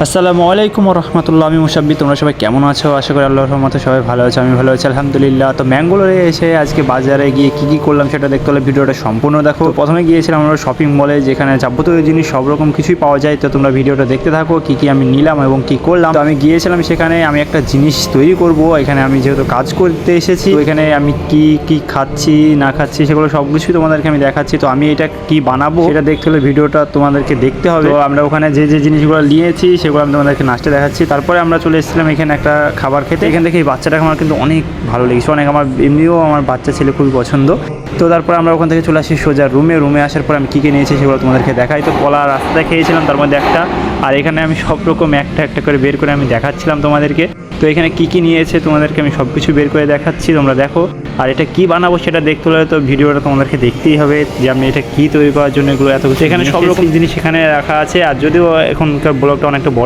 আসসালামু আলাইকুম রহমতুল্লাহ। আমি মুসাব্বি, তোমরা সবাই কেমন আছো? আশা করি আল্লাহর রহমতে সবাই ভালো আছে। আমি ভালো আছি আলহামদুলিল্লাহ। তো ম্যাঙ্গালোরে এসে আজকে বাজারে গিয়ে কী করলাম সেটা দেখতে হলে ভিডিওটা সম্পূর্ণ দেখো। তো প্রথমে গিয়েছিলাম আমরা শপিং মলে, যেখানে যাবতীয় জিনিস সব রকম কিছুই পাওয়া যায়। তো তোমরা ভিডিওটা দেখতে থাকো কী আমি নিলাম এবং কী করলাম। তো আমি গিয়েছিলাম সেখানে, আমি একটা জিনিস তৈরি করব। এখানে আমি যেহেতু কাজ করতে এসেছি, তো এখানে আমি কি খাচ্ছি না খাচ্ছি সেগুলো সব কিছুই তোমাদেরকে আমি দেখাচ্ছি। তো আমি এটা কি বানাবো সেটা দেখতে হলে ভিডিওটা তোমাদেরকে দেখতে হবে। তো আমরা ওখানে যে জিনিসগুলো নিয়েছি সেগুলো আমি তোমাদেরকে নাচতে দেখাচ্ছি। তারপরে আমরা চলে এসেছিলাম এখানে একটা খাবার খেতে। এখান থেকে এই বাচ্চাটাকে আমার কিন্তু অনেক ভালো লেগেছে, অনেক। আমার এমনিও আমার বাচ্চা ছেলে খুবই পছন্দ। তো তারপরে আমরা ওখান থেকে চলে আসি সোজা রুমে আসার পর আমি কী নিয়েছি সেগুলো তোমাদেরকে দেখাই। তো কলা রাস্তায় খেয়েছিলাম, তার মধ্যে একটা। আর এখানে আমি সব রকম একটা করে বের করে আমি দেখাচ্ছিলাম তোমাদেরকে। তো এখানে কী নিয়েছে তোমাদেরকে আমি সব কিছু বের করে দেখাচ্ছি, তোমরা দেখো। আর এটা কি বানাবো সেটা দেখতে হলে তো ভিডিওটা তোমাদেরকে দেখতেই হবে, যে আমি এটা কী তৈরি করার জন্য এগুলো এত কিছু। এখানে সব রকম জিনিস এখানে রাখা আছে। আর যদিও এখনকার ব্লগটা অনেকটা বড়